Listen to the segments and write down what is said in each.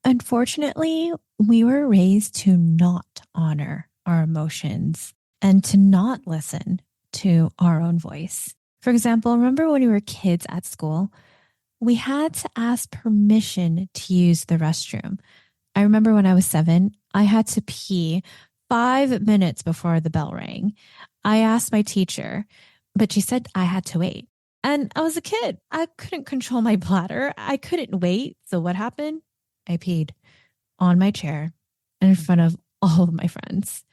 Unfortunately, we were raised to not honor our emotions and to not listen to our own voice. For example, remember when we were kids at school, we had to ask permission to use the restroom. I remember when I was 7, I had to pee 5 minutes before the bell rang. I asked my teacher, but she said I had to wait. And I was a kid. I couldn't control my bladder. I couldn't wait. So what happened? I peed on my chair in front of all of my friends.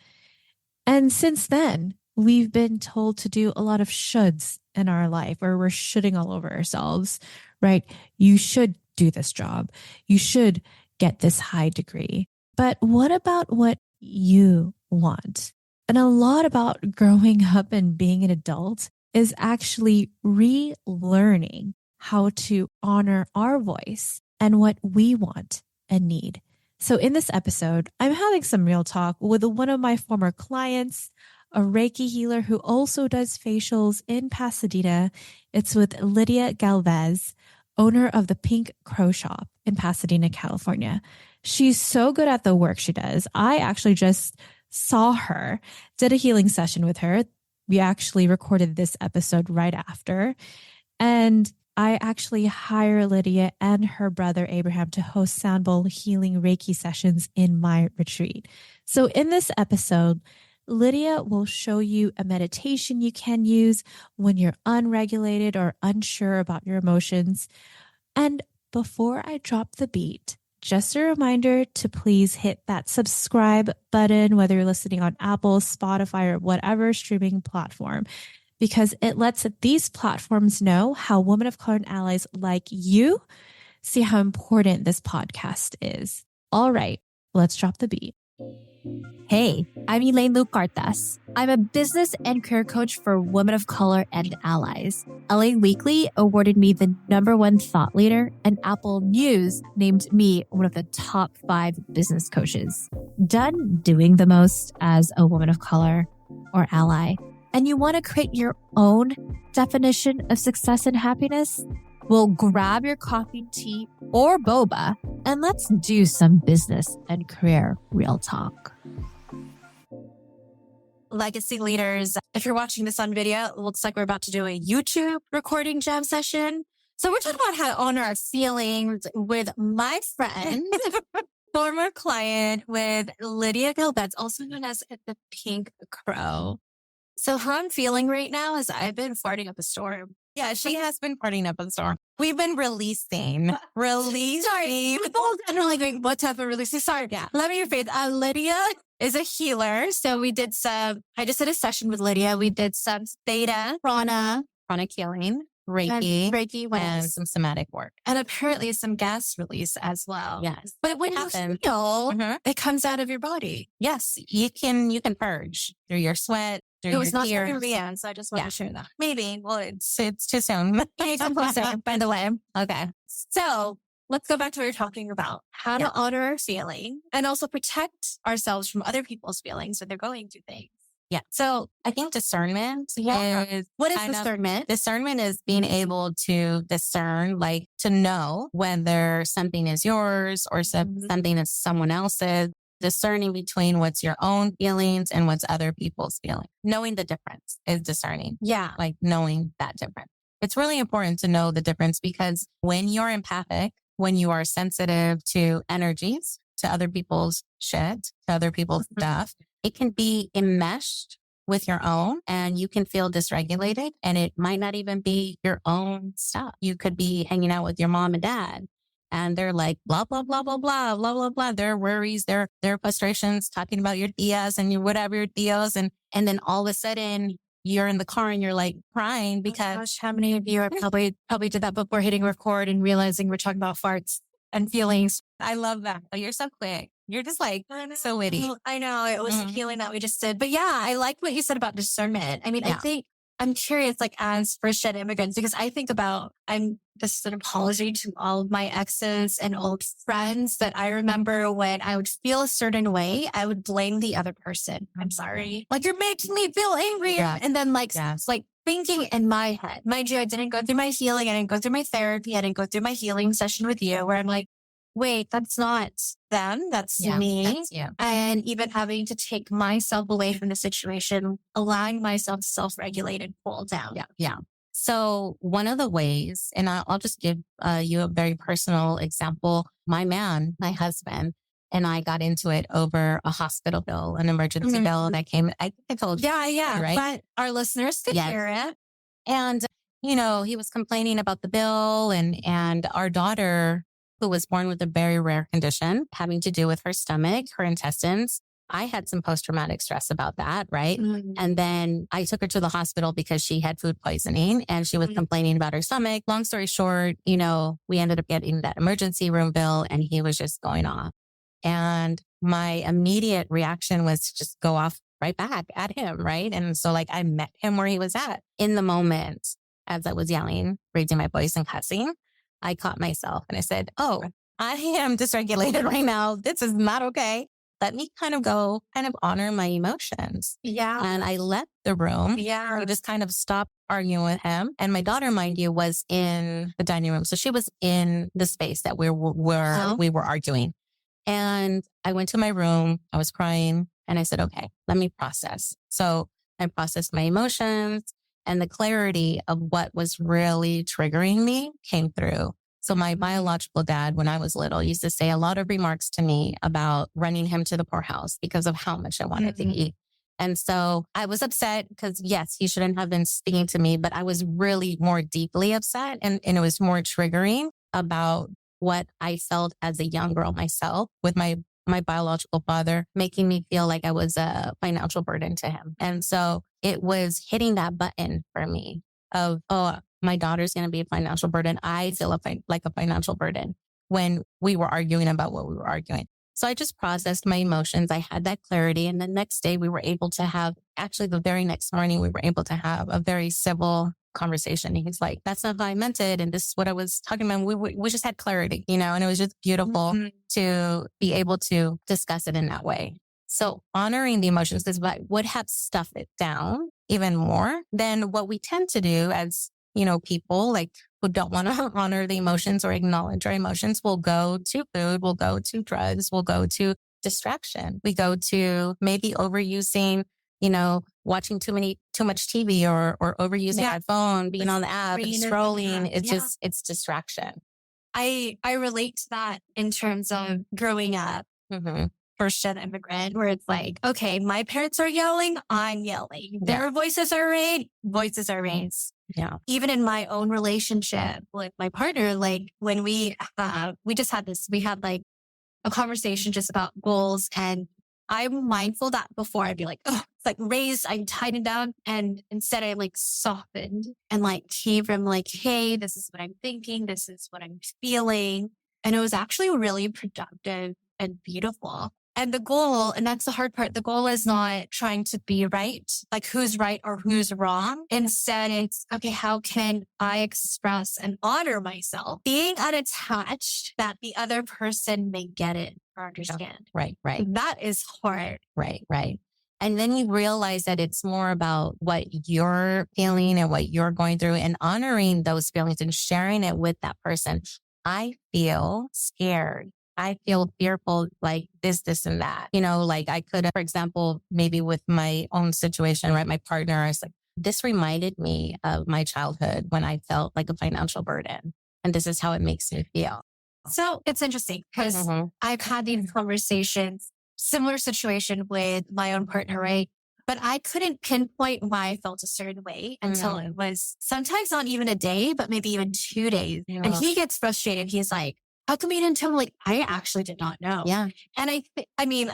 And since then, we've been told to do a lot of shoulds in our life, where we're shoulding all over ourselves, right? You should do this job. You should get this high degree. But what about what you want? And a lot about growing up and being an adult is actually relearning how to honor our voice and what we want and need. So in this episode, I'm having some real talk with one of my former clients, a Reiki healer who also does facials in Pasadena. It's with Lidia Galvez, owner of the Pink Crow Shop in Pasadena, California. She's so good at the work she does. I actually just saw her, did a healing session with her. We actually recorded this episode right after. And I actually hire Lydia and her brother Abraham to host sound bowl healing Reiki sessions in my retreat. So in this episode, Lydia will show you a meditation you can use when you're unregulated or unsure about your emotions. And before I drop the beat, just a reminder to please hit that subscribe button, whether you're listening on Apple, Spotify, or whatever streaming platform, because it lets these platforms know how women of color and allies like you see how important this podcast is. All right, let's drop the beat. Hey, I'm Elaine Lucartas. I'm a business and career coach for women of color and allies. LA Weekly awarded me the #1 thought leader, and Apple News named me one of the top 5 business coaches. Done doing the most as a woman of color or ally, and you want to create your own definition of success and happiness? Well, grab your coffee, tea, or boba, and let's do some business and career real talk. Legacy leaders, if you're watching this on video, it looks like we're about to do a YouTube recording jam session. So we're talking about how to honor our feelings with my friend, former client with Lidia Galvez, also known as the Pink Crow. So how I'm feeling right now is I've been farting up a storm. Yeah, she has been farting up a storm. We've been releasing. Sorry, people are like, what type of releasing? Sorry, Yeah. let me rephrase. Lydia is a healer. So I just did a session with Lydia. We did some theta, Chronic healing, Reiki, and and some somatic work. and apparently some gas release as well. Yes. But when you Happen. feel, Mhm. it comes out of your body. Yes, you can purge through your sweat, through It was your not tears. for Rianne, so I just want Yeah. to share that. Maybe. Well, it's too soon. I'm closer, by the way. Okay. So let's go back to what you're talking about. How Yeah. to honor our feeling and also protect ourselves from other people's feelings when they're going through things. Yeah. So I think discernment is What is kind of- discernment? Discernment is being able to discern, like to know whether something is yours or something is someone else's, discerning between what's your own feelings and what's other people's feelings. Knowing the difference is discerning, Yeah. like knowing that difference. It's really important to know the difference because when you're empathic, when you are sensitive to energies, to other people's shit, to other people's stuff, it can be enmeshed with your own and you can feel dysregulated and it might not even be your own stuff. You could be hanging out with your mom and dad and they're like, blah, blah, blah, blah, blah, blah, blah, blah. Their worries, their frustrations, talking about your tias and your whatever your tios. And then all of a sudden you're in the car and you're like crying because Gosh, how many of you are probably did that before hitting record and realizing we're talking about farts and feelings? I love that. Oh, you're so quick. You're just like so witty. I know. It was the healing that we just did. But yeah, I like what you said about discernment. I mean, I Yeah. think I'm curious, like as first gen immigrants, because I think about, this is an apology to all of my exes and old friends that I remember when I would feel a certain way, I would blame the other person. I'm sorry. Like you're making me feel angry. Yeah. And then like Yes. thinking in my head, mind you, I didn't go through my healing. I didn't go through my therapy. I didn't go through my healing session with you where I'm like, wait, that's not them, that's me. That's you. And even having to take myself away from the situation, allowing myself to self-regulate and cool down. Yeah. So one of the ways, and I'll just give you a very personal example. My husband, and I got into it over a hospital bill, an emergency bill that came. I told you. Yeah. Right? But our listeners could hear it. And, he was complaining about the bill and our daughter, who was born with a very rare condition having to do with her stomach, her intestines. I had some post-traumatic stress about that, right? And then I took her to the hospital because she had food poisoning and she was complaining about her stomach. Long story short, we ended up getting that emergency room bill and he was just going off. And my immediate reaction was to just go off right back at him, right? And so I met him where he was at. In the moment, as I was yelling, raising my voice and cussing, I caught myself and I said, oh, I am dysregulated right now. This is not okay. Let me kind of honor my emotions. Yeah. And I left the room. Yeah. I just kind of stopped arguing with him. And my daughter, mind you, was in the dining room. So she was in the space that we were arguing. And I went to my room. I was crying and I said, okay, let me process. So I processed my emotions and the clarity of what was really triggering me came through. So my biological dad, when I was little, used to say a lot of remarks to me about running him to the poorhouse because of how much I wanted to eat. And so I was upset because yes, he shouldn't have been speaking to me, but I was really more deeply upset and it was more triggering about what I felt as a young girl myself with my biological father, making me feel like I was a financial burden to him. And so it was hitting that button for me of, oh, my daughter's going to be a financial burden. I feel like a financial burden when we were arguing about what we were arguing. So I just processed my emotions. I had that clarity. And the next day the very next morning, we were able to have a very civil conversation. He's like, that's not how I meant it. And this is what I was talking about. We just had clarity, and it was just beautiful to be able to discuss it in that way. So honoring the emotions, because I would have stuffed it down even more than what we tend to do as, people who don't want to honor the emotions or acknowledge our emotions will go to food, will go to drugs, will go to distraction. We go to maybe overusing, watching too much TV or overusing our phone, being on the app and scrolling. It's distraction. I relate to that in terms of growing up. First-gen immigrant, where it's like, okay, my parents are yelling, I'm yelling. Their voices are raised, voices are raised. Yeah. Even in my own relationship with my partner, when we just had we had a conversation just about goals, and I'm mindful that before I'd be like, oh, it's raised, I'm tightened down. And instead I softened and came from hey, this is what I'm thinking. This is what I'm feeling. And it was actually really productive and beautiful. And the goal, and that's the hard part, the goal is not trying to be right, who's right or who's wrong. Instead, it's, okay, how can I express and honor myself? Being unattached that the other person may get it or understand. Right. That is hard. Right. And then you realize that it's more about what you're feeling and what you're going through and honoring those feelings and sharing it with that person. I feel scared. I feel fearful, this and that. I could, for example, maybe with my own situation, right? My partner, I was like, this reminded me of my childhood when I felt like a financial burden. And this is how it makes me feel. So it's interesting because I've had these conversations, similar situation with my own partner, right? But I couldn't pinpoint why I felt a certain way until it was sometimes not even a day, but maybe even 2 days. Yeah. And he gets frustrated. He's like, how come you didn't tell me? I actually did not know. Yeah. And I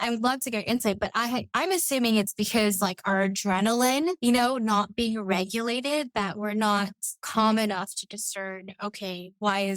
would love to get insight, but I'm assuming it's because our adrenaline, not being regulated, that we're not calm enough to discern, okay, where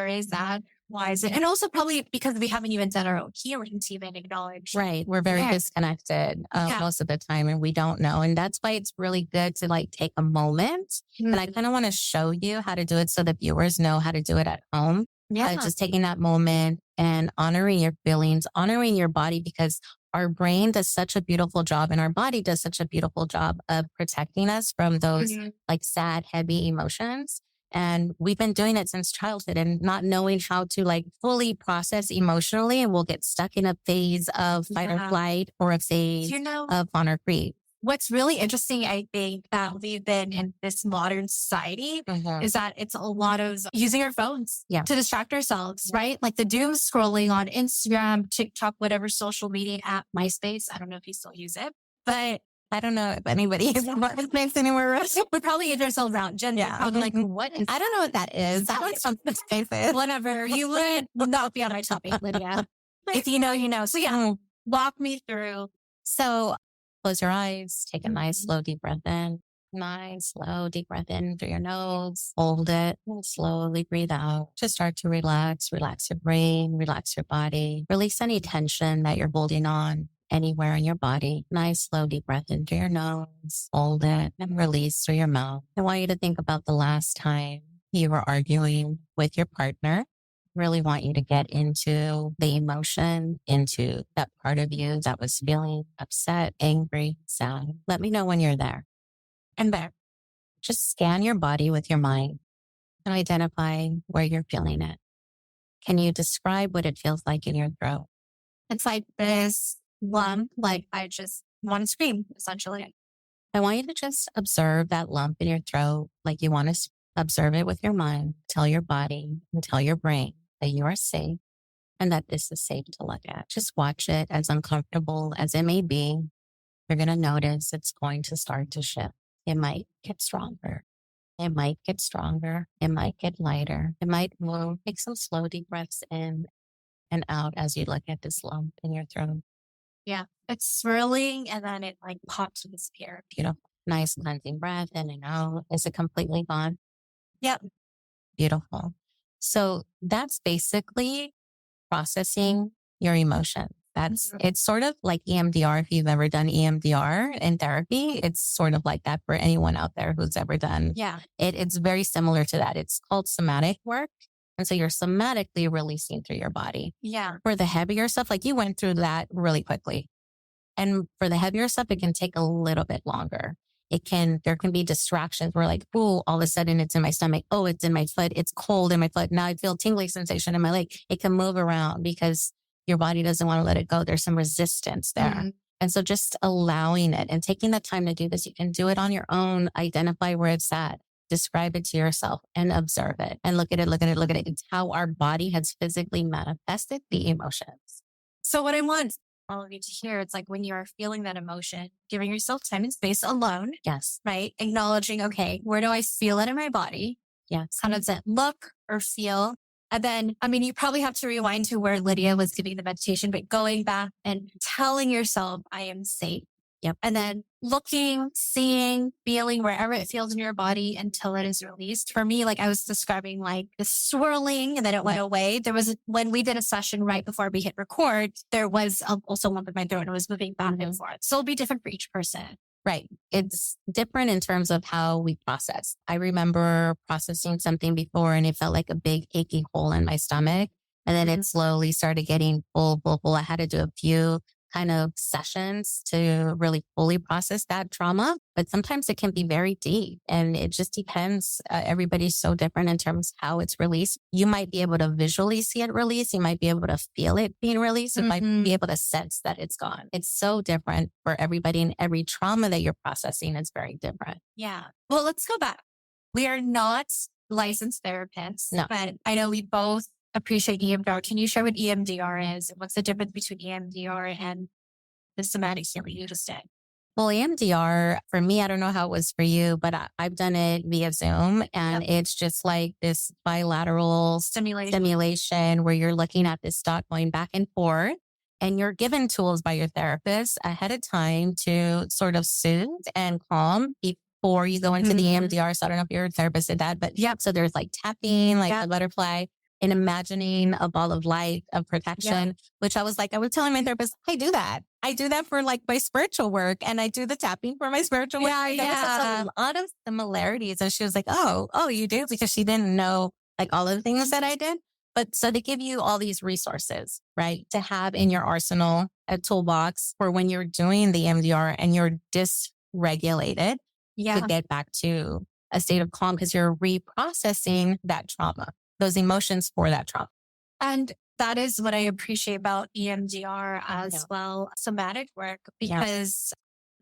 is that? Why is it? And also probably because we haven't even done our own healing to even acknowledge. Right. We're very disconnected most of the time and we don't know. And that's why it's really good to take a moment. And I kind of want to show you how to do it so the viewers know how to do it at home. Yeah. Just taking that moment and honoring your feelings, honoring your body, because our brain does such a beautiful job and our body does such a beautiful job of protecting us from those sad, heavy emotions. And we've been doing it since childhood and not knowing how to like fully process emotionally. And we'll get stuck in a phase of fight or flight or a phase of fawn or freeze. What's really interesting, I think, that we've been in this modern society is that it's a lot of using our phones to distract ourselves, right? Like the doom scrolling on Instagram, TikTok, whatever social media app, MySpace. I don't know if you still use it, but I don't know if anybody is on MySpace anywhere else. We probably age ourselves out. Jen, probably like, what is I don't know what that is. That one's on MySpace. Whatever. You would not be on our topic, Lydia. If you know, you know. So yeah, walk me through. So close your eyes, take a nice, slow, deep breath in. Nice, slow, deep breath in through your nose. Hold it and slowly breathe out. Just start to relax. Relax your brain, relax your body. Release any tension that you're holding on anywhere in your body. Nice, slow, deep breath in through your nose. Hold it and release through your mouth. I want you to think about the last time you were arguing with your partner. Really want you to get into the emotion, into that part of you that was feeling upset, angry, sad. Let me know when you're there. And there, just scan your body with your mind and identify where you're feeling it. Can you describe what it feels like in your throat? It's like this lump, like I just want to scream, essentially. I want you to just observe that lump in your throat, like you want to observe it with your mind. Tell your body and tell your brain that you are safe and that this is safe to look at. Just watch it, as uncomfortable as it may be. You're going to notice it's going to start to shift. It might get stronger. It might get stronger. It might get lighter. It might move. Take some slow, deep breaths in and out as you look at this lump in your throat. Yeah, it's swirling and then it like pops and disappears. Beautiful. Nice cleansing breath in and out. Is it completely gone? Yep. Beautiful. So that's basically processing your emotions. It's sort of like EMDR. If you've ever done EMDR in therapy, it's sort of like that for anyone out there who's ever done. Yeah. It's very similar to that. It's called somatic work. And so you're somatically releasing through your body. Yeah. For the heavier stuff, like you went through that really quickly. And for the heavier stuff, it can take a little bit longer. There can be distractions where like, oh, all of a sudden it's in my stomach. Oh, it's in my foot. It's cold in my foot. Now I feel tingling sensation in my leg. It can move around because your body doesn't want to let it go. There's some resistance there. Mm-hmm. And so just allowing it and taking the time to do this, you can do it on your own, identify where it's at, describe it to yourself and observe it and look at it. It's how our body has physically manifested the emotions. So what I want all of you to hear, it's like when you are feeling that emotion, giving yourself time and space alone. Yes. Right. Acknowledging, okay, where do I feel it in my body? Yes. How does it look or feel? And then, I mean, you probably have to rewind to where Lydia was giving the meditation, but going back and telling yourself, I am safe. Yep. And then looking, seeing, feeling wherever it feels in your body until it is released. For me, like I was describing like the swirling and then it went away. There was, when we did a session right before we hit record, there was also lump in my throat and it was moving back and forth. So it'll be different for each person. Right. It's different in terms of how we process. I remember processing something before and it felt like a big achy hole in my stomach. And then it slowly started getting full. I had to do a few kind of sessions to really fully process that trauma. But sometimes it can be very deep and it just depends. Everybody's so different in terms of how it's released. You might be able to visually see it release. You might be able to feel it being released. You might be able to sense that it's gone. It's so different for everybody, and every trauma that you're processing is very different. Yeah. Well, let's go back. We are not licensed therapists, but I know we both appreciate EMDR. Can you share what EMDR is? What's the difference between EMDR and the somatic healing you just did? Well, EMDR, for me, I don't know how it was for you, but I've done it via Zoom, and it's just like this bilateral stimulation where you're looking at this dot going back and forth, and you're given tools by your therapist ahead of time to sort of soothe and calm before you go into the EMDR. So I don't know if your therapist did that, but so there's like tapping, like a butterfly, and imagining a ball of light of protection, which I was telling my therapist, I do that. I do that for like my spiritual work, and I do the tapping for my spiritual work. There was a lot of similarities. And she was like, oh, you do? Because she didn't know like all of the things that I did. But so they give you all these resources, right, to have in your arsenal, a toolbox for when you're doing the EMDR and you're dysregulated to get back to a state of calm because you're reprocessing that trauma, those emotions for that trauma. And that is what I appreciate about EMDR as well, somatic work, because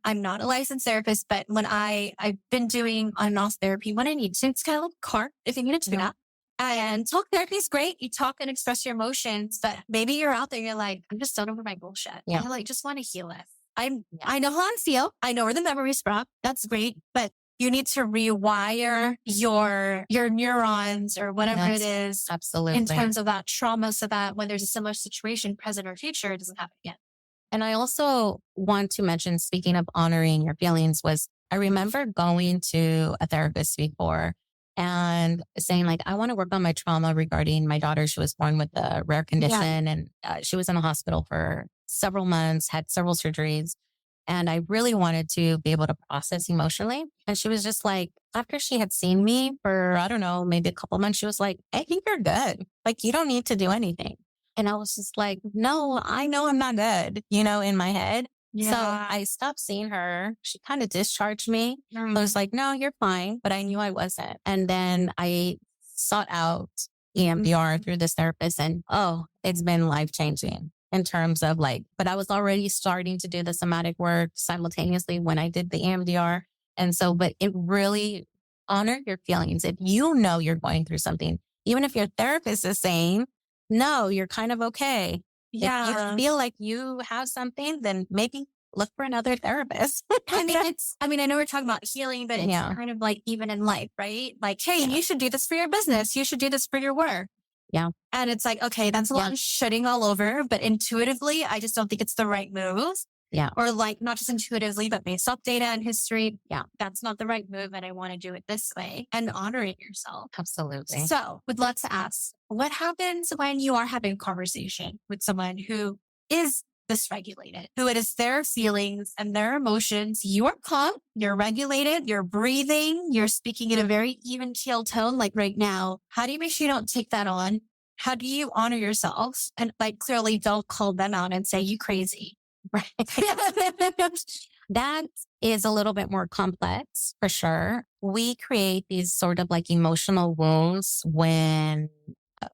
I'm not a licensed therapist, but when I've been doing on and off therapy when I need to. It's kind of like a car if you need to do that. And talk therapy is great. You talk and express your emotions, but maybe you're out there, you're like, I'm just done over my bullshit. I like just want to heal it. I know how I feel. I know where the memories from. That's great. But you need to rewire your neurons or whatever it is. Absolutely. In terms of that trauma so that when there's a similar situation, present or future, it doesn't happen again. And I also want to mention, speaking of honoring your feelings, was I remember going to a therapist before and saying like, I want to work on my trauma regarding my daughter. She was born with a rare condition and she was in the hospital for several months, had several surgeries. And I really wanted to be able to process emotionally. And she was just like, after she had seen me for, I don't know, maybe a couple months, she was like, I think you're good. Like, you don't need to do anything. And I was just like, no, I know I'm not good, in my head. So I stopped seeing her. She kind of discharged me. I was like, no, you're fine. But I knew I wasn't. And then I sought out EMDR through this therapist and, it's been life-changing in terms of but I was already starting to do the somatic work simultaneously when I did the EMDR. And so, but it really honor your feelings. If you know you're going through something, even if your therapist is saying, no, you're kind of okay. If you feel like you have something, then maybe look for another therapist. I know we're talking about healing, but it's kind of like even in life, right? Like, hey, you should do this for your business. You should do this for your work. Yeah. And it's like, okay, that's a lot of shitting all over, but intuitively, I just don't think it's the right move. Yeah. Or not just intuitively, but based off data and history. Yeah. That's not the right move. And I want to do it this way and honoring yourself. Absolutely. So would love to ask, what happens when you are having a conversation with someone who is dysregulated, who it is their feelings and their emotions? You are calm, you're regulated, you're breathing, you're speaking in a very even keel tone, like right now. How do you make sure you don't take that on? How do you honor yourself? And clearly don't call them out and say, you crazy. Right. That is a little bit more complex for sure. We create these sort of emotional wounds when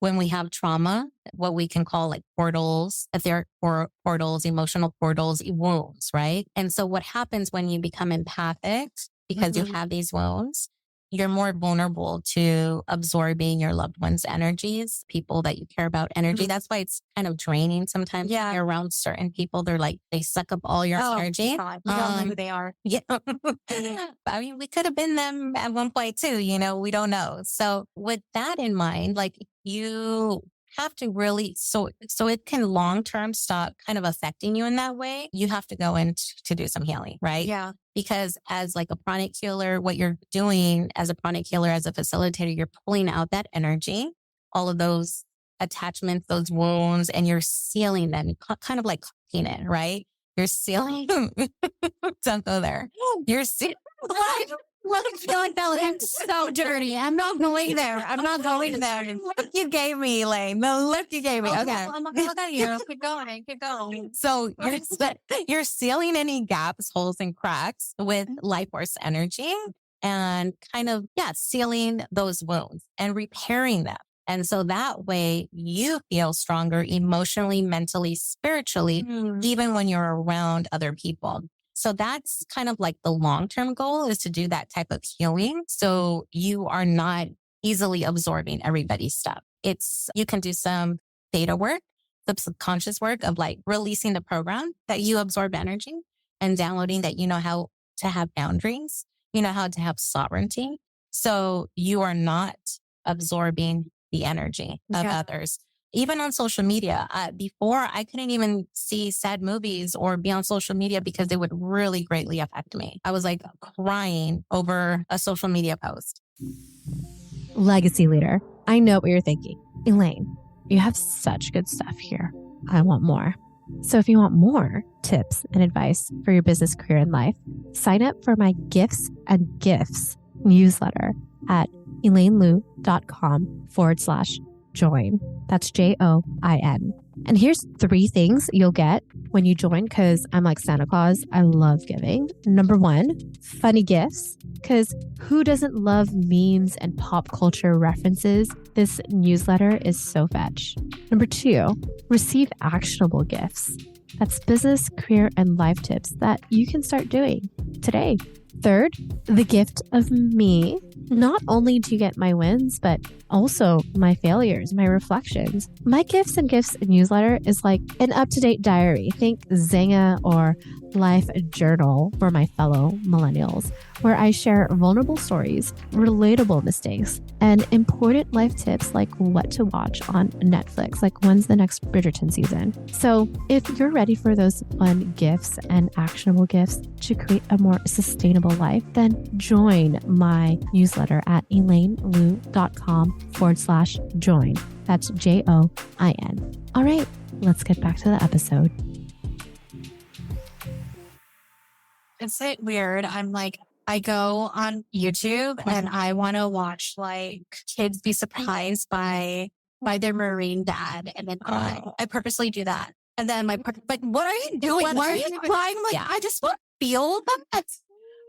we have trauma, what we can call portals, etheric portals, emotional portals, wounds, right? And so what happens when you become empathic because you have these wounds, you're more vulnerable to absorbing your loved ones' energies, people that you care about energy. That's why it's kind of draining sometimes. When you're around certain people. They're they suck up all your energy. God. We don't know who they are. Yeah. I mean, we could have been them at one point too, we don't know. So with that in mind, you have to really, so it can long-term stop kind of affecting you in that way. You have to go in to do some healing, right? Yeah. Because as a pranic healer, what you're doing as a pranic healer, as a facilitator, you're pulling out that energy, all of those attachments, those wounds, and you're sealing them, kind of like cooking it, right? You're sealing. Don't go there. You're sealing. Look, I feel like that was so dirty. I'm not going there. I'm not going there. The look you gave me, Elaine. The look you gave me. Okay. I'm not going to look at you. Keep going. Keep going. So you're sealing any gaps, holes, and cracks with life force energy and kind of, sealing those wounds and repairing them. And so that way you feel stronger emotionally, mentally, spiritually, even when you're around other people. So that's kind of the long-term goal, is to do that type of healing. So you are not easily absorbing everybody's stuff. You can do some theta work, the subconscious work of releasing the program that you absorb energy and downloading that you know how to have boundaries, you know how to have sovereignty. So you are not absorbing the energy of others. Even on social media, before I couldn't even see sad movies or be on social media because it would really greatly affect me. I was crying over a social media post. Legacy leader, I know what you're thinking. Elaine, you have such good stuff here. I want more. So if you want more tips and advice for your business, career, and life, sign up for my Gifts and Gifts newsletter at elainelu.com/join. That's JOIN. And here's 3 things you'll get when you join, because I'm like Santa Claus. I love giving. Number 1, funny gifts, because who doesn't love memes and pop culture references? This newsletter is so fetch. Number 2, receive actionable gifts. That's business, career, and life tips that you can start doing today. Third, the gift of me. Not only do you get my wins, but also my failures, my reflections. My Gifts and Gifts newsletter is like an up-to-date diary. Think Zanga or Life Journal for my fellow millennials, where I share vulnerable stories, relatable mistakes, and important life tips like what to watch on Netflix, like when's the next Bridgerton season. So if you're ready for those fun gifts and actionable gifts to create a more sustainable life, then join my newsletter at elainelu.com/join. That's JOIN. All right, let's get back to the episode. It's like weird. I'm like, I go on YouTube and I want to watch like kids be surprised by their Marine dad. And then I purposely do that. And then but what are you doing? Why are you crying? I'm like, I just want to feel that.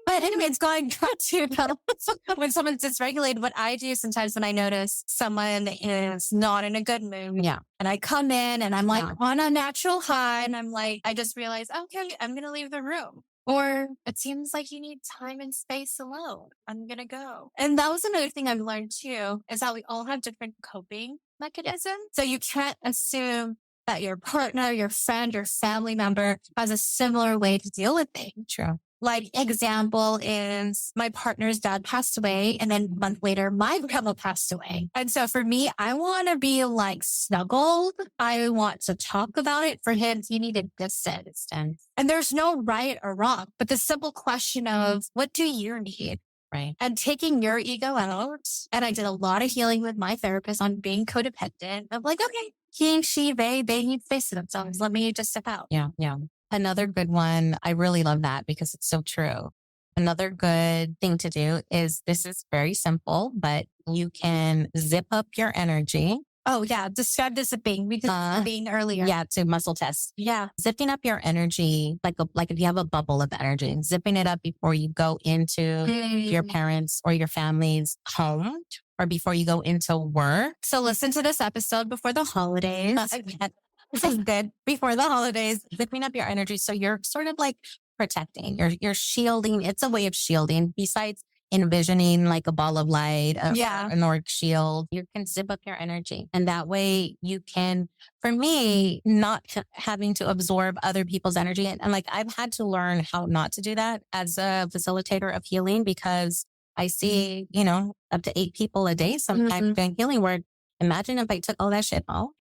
But anyway, it's going to when someone's dysregulated. What I do sometimes when I notice someone is not in a good mood, and I come in and I'm like on a natural high, and I'm like, I just realize, okay, I'm gonna leave the room. Or it seems like you need time and space alone. I'm gonna go. And that was another thing I've learned too, is that we all have different coping mechanisms. So you can't assume that your partner, your friend, your family member has a similar way to deal with things. True. Like example is my partner's dad passed away, and then a month later, my grandma passed away. And so for me, I want to be like snuggled. I want to talk about it. For him, he needed distance. And there's no right or wrong, but the simple question of what do you need? Right. And taking your ego out. And I did a lot of healing with my therapist on being codependent. I'm like, okay, he, she, they need space to themselves. Let me just step out. Yeah. Another good one. I really love that because it's so true. Another good thing to do is, this is very simple, but you can zip up your energy. Oh yeah. Describe the zipping. We did zipping earlier. Yeah. To muscle test. Yeah. Zipping up your energy, like if you have a bubble of energy, zipping it up before you go into your parents' or your family's home, or before you go into work. So listen to this episode before the holidays. This is good. Before the holidays, zipping up your energy. So you're sort of like protecting, you're shielding. It's a way of shielding besides envisioning like a ball of light, an auric shield. You can zip up your energy. And that way you can, for me, not having to absorb other people's energy. And like, I've had to learn how not to do that as a facilitator of healing, because I see, up to 8 people a day sometimes doing healing work. Imagine if I took all that shit out.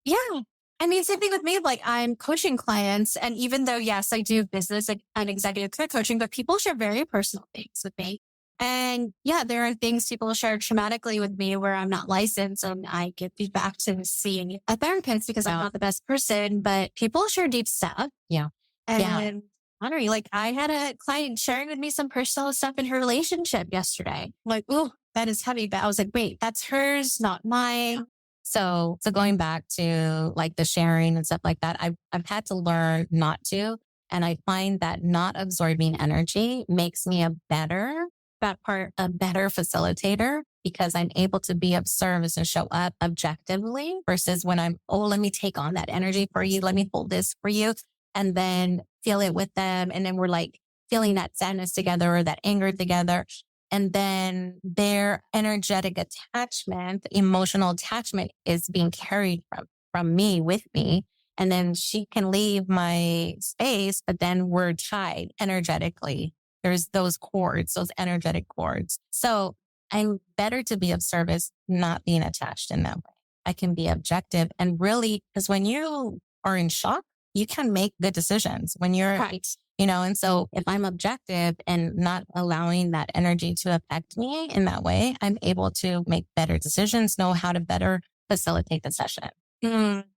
Yeah. I mean, same thing with me. Like, I'm coaching clients, and even though, yes, I do business and executive career coaching, but people share very personal things with me. And yeah, there are things people share traumatically with me where I'm not licensed, and I give feedback to seeing a therapist because I'm not the best person, but people share deep stuff. Yeah. And honoring, like, I had a client sharing with me some personal stuff in her relationship yesterday. Like, oh, that is heavy. But I was like, wait, that's hers, not mine. So going back to like the sharing and stuff like that, I've had to learn not to. And I find that not absorbing energy makes me a better facilitator, because I'm able to be of service and show up objectively, versus when I'm, let me take on that energy for you. Let me hold this for you, and then feel it with them. And then we're like feeling that sadness together or that anger together. And then their energetic attachment, emotional attachment is being carried from me with me. And then she can leave my space, but then we're tied energetically. There's those cords, those energetic cords. So I'm better to be of service, not being attached in that way. I can be objective, and really, because when you are in shock, you can make good decisions when you're right. And so if I'm objective and not allowing that energy to affect me in that way, I'm able to make better decisions, know how to better facilitate the session.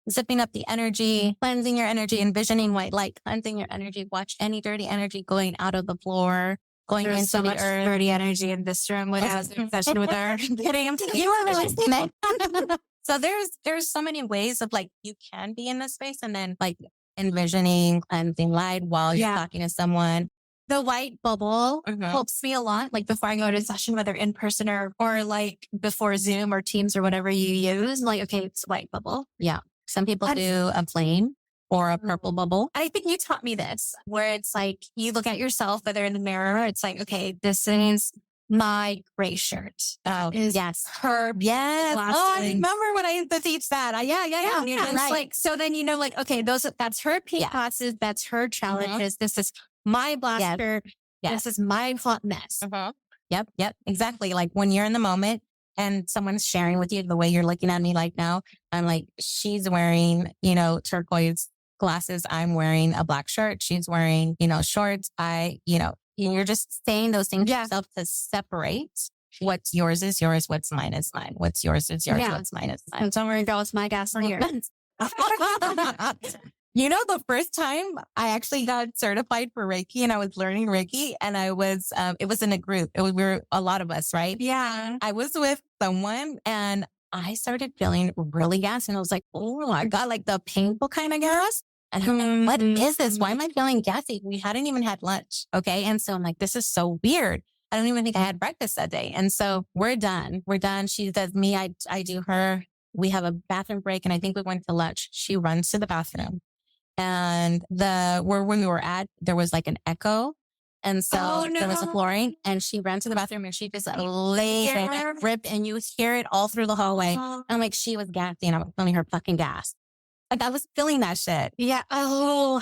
Zipping up the energy, cleansing your energy, envisioning white light, cleansing your energy. Watch any dirty energy going out of the floor, going There's into so the much earth. dirty energy in this room when I was in session with her. I'm kidding. You were really So there's so many ways of like, you can be in this space and then like envisioning cleansing light while you're talking to someone. The white bubble helps me a lot. Like before I go to a session, whether in person or like before Zoom or Teams or whatever you use, like, okay, it's white bubble. Yeah. Some people do a flame or a purple bubble. I think you taught me this, where it's like, you look at yourself, whether in the mirror, it's like, okay, this is my gray shirt. Oh, yes. Her. Yes. Glasses. Oh, I remember when I used to teach that. Yeah. It's Right. like, so then, you know, like, okay, that's her pink glasses. That's her challenges. This is my black shirt. This is my hot mess. Yep. Exactly. Like when you're in the moment and someone's sharing with you the way you're looking at me like now, I'm like, she's wearing, you know, turquoise glasses. I'm wearing a black shirt. She's wearing, you know, shorts. You're just saying those things to yourself to separate what's yours is yours, what's mine is mine. What's yours is yours, what's mine is mine. Don't worry, girl, it's my gas here. You know, the first time I actually got certified for Reiki and I was learning Reiki and I was, it was in a group. We were a lot of us, right? Yeah. I was with someone and I started feeling really gas and I was like, oh my God, like the painful kind of gas. And I'm like, what is this? Why am I feeling gassy? We hadn't even had lunch. Okay. And so I'm like, this is so weird. I don't even think I had breakfast that day. And so we're done. She does me. I do her. We have a bathroom break and I think we went to lunch. She runs to the bathroom and when we were at, there was like an echo. And so there was a flooring and she ran to the bathroom and she just laid and ripped and you hear it all through the hallway. I'm like, she was gassy and I was feeling her fucking gas. Like I was feeling that shit. Yeah. Oh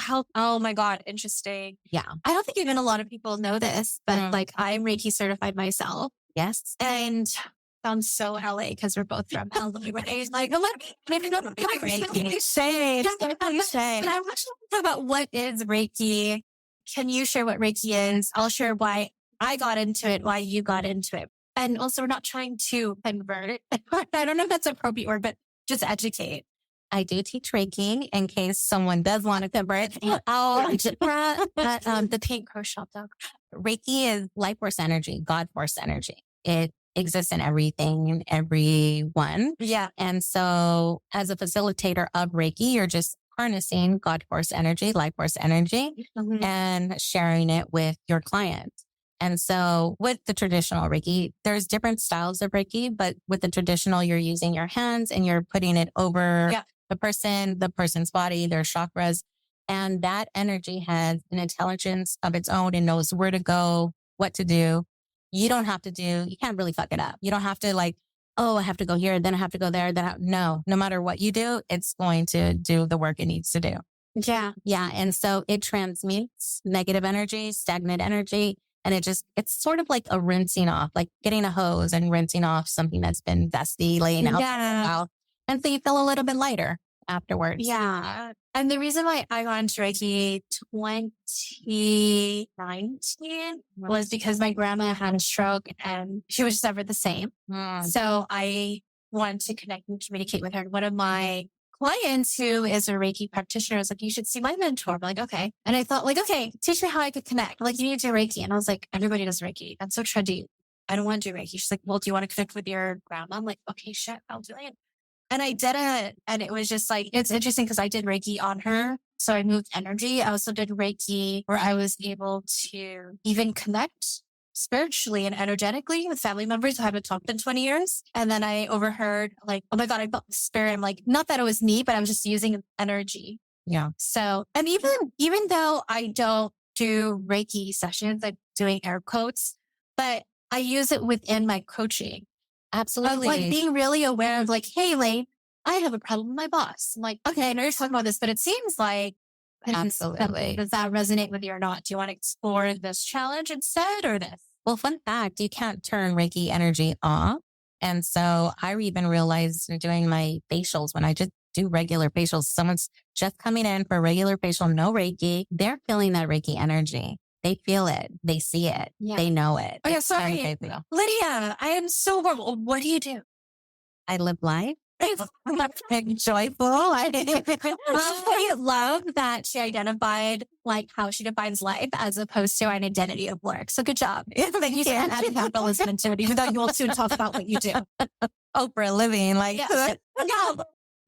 my God. Interesting. Yeah. I don't think even a lot of people know this, but like I'm Reiki certified myself. Yes. And sounds so LA because we're both from LA. Like, maybe not Reiki. Shade. But I want to talk about what is Reiki. Can you share what Reiki is? I'll share why I got into it, why you got into it. And also we're not trying to convert. I don't know if that's an appropriate word, but just educate. I do teach Reiki in case someone does want to convert. The Pink Crow Shop dog. Reiki is life force energy, God force energy. It exists in everything, everyone. Yeah. And so as a facilitator of Reiki, you're just harnessing God force energy, life force energy, and sharing it with your clients. And so with the traditional Reiki, there's different styles of Reiki, but with the traditional, you're using your hands and you're putting it over the person's body, their chakras. And that energy has an intelligence of its own and knows where to go, what to do. You can't really fuck it up. You don't have to like, oh, I have to go here, then I have to go there. No matter what you do, it's going to do the work it needs to do. Yeah. Yeah. And so it transmutes negative energy, stagnant energy. And it's sort of like a rinsing off, like getting a hose and rinsing off something that's been dusty, laying out for a while. And so you feel a little bit lighter afterwards. Yeah. And the reason why I got into Reiki 2019 was because my grandma had a stroke and she was just never the same. So I wanted to connect and communicate with her. One of my clients who is a Reiki practitioner was like, you should see my mentor. I'm like, okay. And I thought like, okay, teach me how I could connect. Like you need to do Reiki. And I was like, everybody does Reiki. That's so trendy. I don't want to do Reiki. She's like, well, do you want to connect with your grandma? I'm like, okay, shit, I'll do it. And I did it. And it was just like, it's interesting because I did Reiki on her. So I moved energy. I also did Reiki where I was able to even connect spiritually and energetically with family members who I haven't talked in 20 years. And then I overheard like, oh my God, I felt the spirit. I'm like, not that it was me, but I was just using energy. Yeah. So, and even though I don't do Reiki sessions, I'm doing air quotes, but I use it within my coaching. Absolutely. Like being really aware of like, hey, Lane, I have a problem with my boss. I'm like, okay, I know you're talking about this, but it seems like, absolutely. Does that resonate with you or not? Do you want to explore this challenge instead or this? Well, fun fact, you can't turn Reiki energy off. And so I even realized doing my facials when I just do regular facials, someone's just coming in for a regular facial, no Reiki, they're feeling that Reiki energy. They feel it. They see it. Yeah. They know it. Oh, yeah, sorry. Lydia, I am so horrible. What do you do? I live life. Joyful. I love that she identified like how she defines life as opposed to an identity of work. So good job. Thank you for adding capitalism into it, even though you will soon talk about what you do. for a living. Like, Yeah.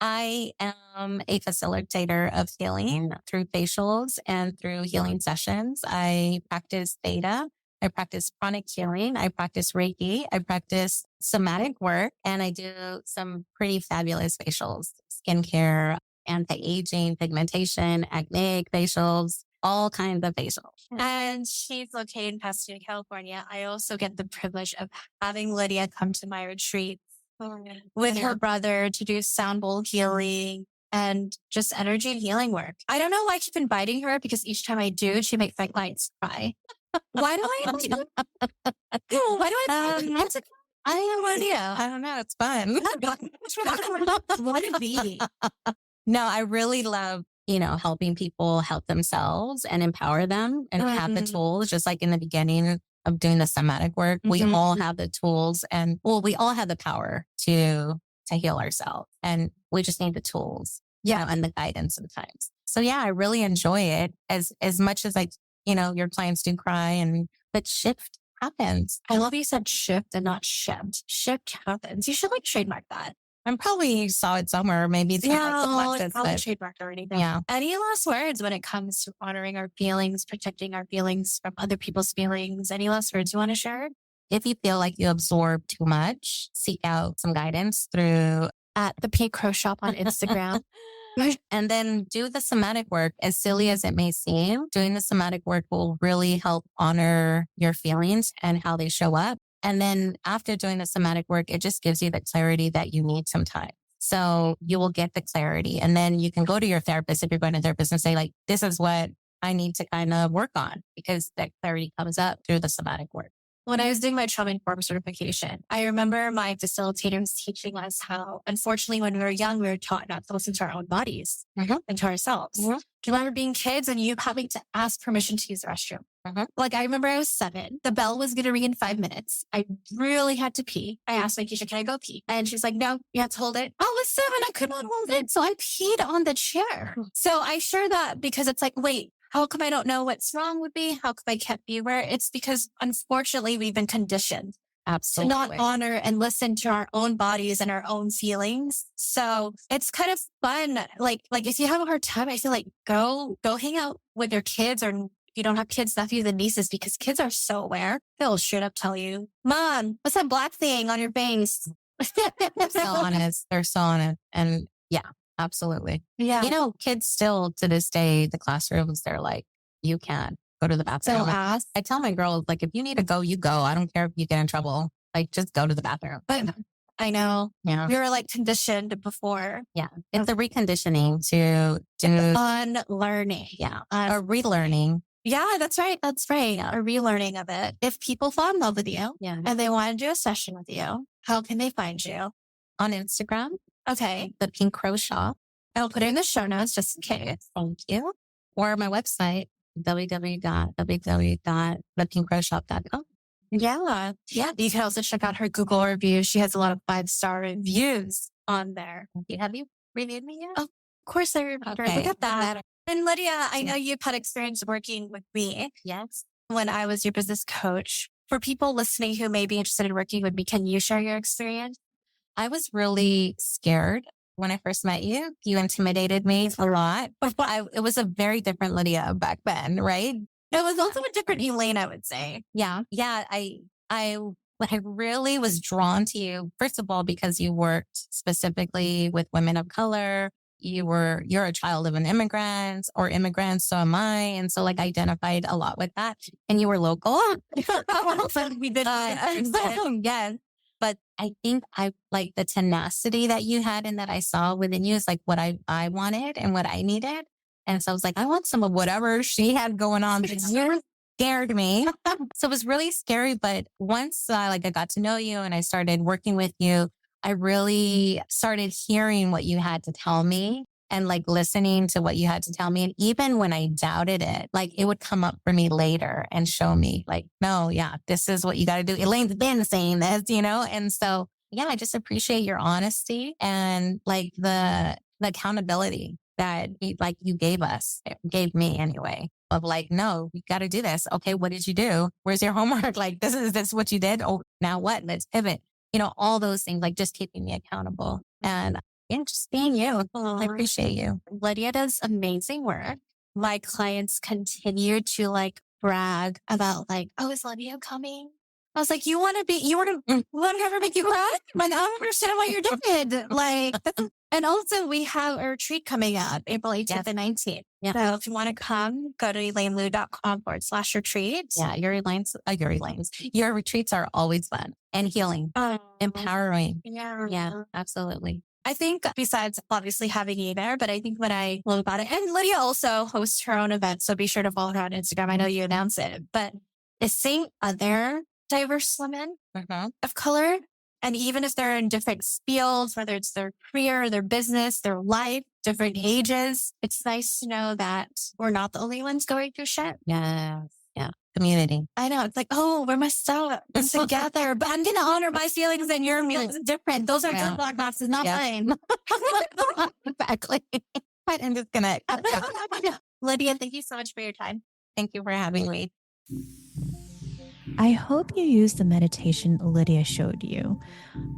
I am a facilitator of healing through facials and through healing sessions. I practice theta. I practice chronic healing. I practice Reiki. I practice somatic work, and I do some pretty fabulous facials, skincare, anti-aging, pigmentation, acne facials, all kinds of facials. And she's located in Pasadena, California. I also get the privilege of having Lidia come to my retreat with her brother to do sound bowl healing and just energy healing work. I don't know why I keep inviting her, because each time I do, she makes my clients cry. Why do I? Why do I? I have no idea. I don't know. It's fun. What it be? No, I really love, helping people help themselves and empower them and have the tools, just like in the beginning of doing the somatic work. We all have the tools, and we all have the power to heal ourselves, and we just need the tools, and the guidance sometimes. So yeah, I really enjoy it as much as your clients do cry, but shift happens. I love you said shift and not shift. Shift happens. You should trademark that. I probably saw it somewhere. Maybe it's it's probably trademarked already. Yeah. Any last words when it comes to honoring our feelings, protecting our feelings from other people's feelings? Any last words you want to share? If you feel like you absorb too much, seek out some guidance through at the Pink Crow Shop on Instagram. And then do the somatic work. As silly as it may seem, doing the somatic work will really help honor your feelings and how they show up. And then after doing the somatic work, it just gives you the clarity that you need sometimes. So you will get the clarity. And then you can go to your therapist if you're going to therapist and say, this is what I need to kind of work on, because that clarity comes up through the somatic work. When I was doing my trauma-informed certification, I remember my facilitator was teaching us how, unfortunately, when we were young, we were taught not to listen to our own bodies and to ourselves. Do you remember being kids and you having to ask permission to use the restroom? I remember I was 7. The bell was going to ring in 5 minutes. I really had to pee. I asked my teacher, can I go pee? And she's like, no, you have to hold it. I was 7. I could not hold it. So I peed on the chair. So I share that because it's wait, how come I don't know what's wrong with me? How come I can't be aware? It's because, unfortunately, we've been conditioned to not honor and listen to our own bodies and our own feelings. So it's kind of fun. If you have a hard time, I feel go hang out with your kids, or if you don't have kids, nephews and nieces, because kids are so aware. They'll straight up tell you, Mom, what's that black thing on your face? They're so honest. They're so honest. And yeah. Absolutely. Yeah. Kids still to this day, the classrooms, they're you can't go to the bathroom. So I tell my girls, if you need to go, you go. I don't care if you get in trouble. Just go to the bathroom. But I know. Yeah. We were conditioned before. Yeah. It's a reconditioning to unlearning. Yeah. Or relearning. Yeah, that's right. That's right. A relearning of it. If people fall in love with you and they want to do a session with you, how can they find you? On Instagram. Okay. The Pink Crow Shop. I'll put it in the show notes just in case. Thank you. Or my website, www.thepinkrowshop.com. Yeah. Yeah. You can also check out her Google reviews. She has a lot of 5-star reviews on there. Have you reviewed me yet? Oh, of course I reviewed her. Look at that. And Lidia, I know you've had experience working with me. Yes. When I was your business coach. For people listening who may be interested in working with me, can you share your experience? I was really scared when I first met you. You intimidated me a lot. But it was a very different Lidia back then, right? It was also a different Elaine, I would say. Yeah. Yeah. I really was drawn to you, first of all, because you worked specifically with women of color. You're a child of an immigrant or immigrants. So am I. And so identified a lot with that. And you were local. We did. Yes. But I think the tenacity that you had and that I saw within you is what I wanted and what I needed. And so I was I want some of whatever she had going on. But you scared me. So it was really scary. But once I got to know you and I started working with you, I really started hearing what you had to tell me and listening to what you had to tell me. And even when I doubted it, it would come up for me later and show me no, yeah, this is what you got to do. Elaine's been saying this, And so, yeah, I just appreciate your honesty and the accountability that you gave me anyway, of no, you got to do this. Okay. What did you do? Where's your homework? This is what you did. Oh, now what? Let's pivot. all those things, like just keeping me accountable and just being you. I appreciate you. Lydia does amazing work. My clients continue to like brag about like, oh, is Lydia coming? I was like, you want to ever make you cry? Like, I don't understand what you're doing. Like, and also we have a retreat coming up April 18th and 19th. Yeah. So if you want to come, go to elainelu.com/retreat. Yeah. Your retreats are always fun and healing, empowering. Yeah, absolutely. I think besides obviously having you there, but I think what I love about it, and Lydia also hosts her own event, so be sure to follow her on Instagram. I know you announce it, but is seeing other diverse women of color, and even if they're in different fields, whether it's their career, their business, their life, different ages, it's nice to know that we're not the only ones going through shit. Yes. Yeah. Community. I know. It's like, oh, we're messed up together, but I'm going to honor my feelings and your feelings different. Those are good black boxes, not mine. Exactly. And disconnect. Lydia, thank you so much for your time. Thank you for having me. I hope you use the meditation Lydia showed you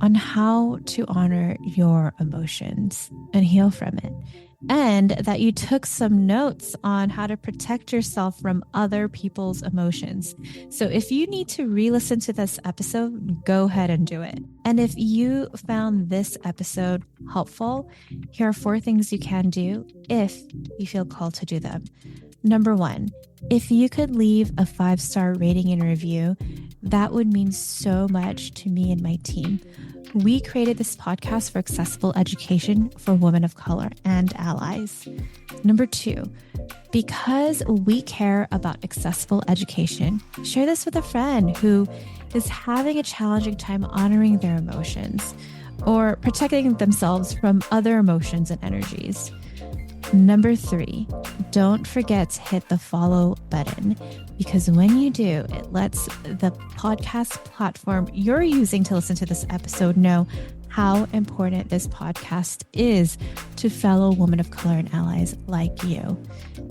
on how to honor your emotions and heal from it, and that you took some notes on how to protect yourself from other people's emotions. So if you need to re-listen to this episode, go ahead and do it. And if you found this episode helpful, here are 4 things you can do if you feel called to do them. Number 1, if you could leave a 5-star rating and review, that would mean so much to me and my team. We created this podcast for accessible education for women of color and allies. Number 2, because we care about accessible education, share this with a friend who is having a challenging time honoring their emotions or protecting themselves from other emotions and energies. Number 3, don't forget to hit the follow button, because when you do, it lets the podcast platform you're using to listen to this episode know how important this podcast is to fellow women of color and allies like you.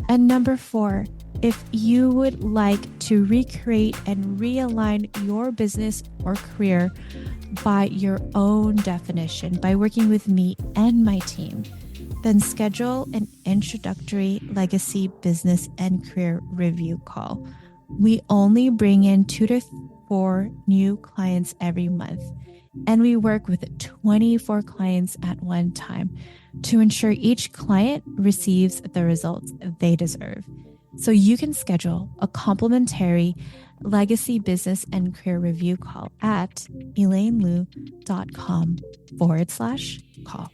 And number 4, if you would like to recreate and realign your business or career by your own definition, by working with me and my team, then schedule an introductory legacy business and career review call. We only bring in 2 to 4 new clients every month, and we work with 24 clients at one time to ensure each client receives the results they deserve. So you can schedule a complimentary legacy business and career review call at elainelu.com/call.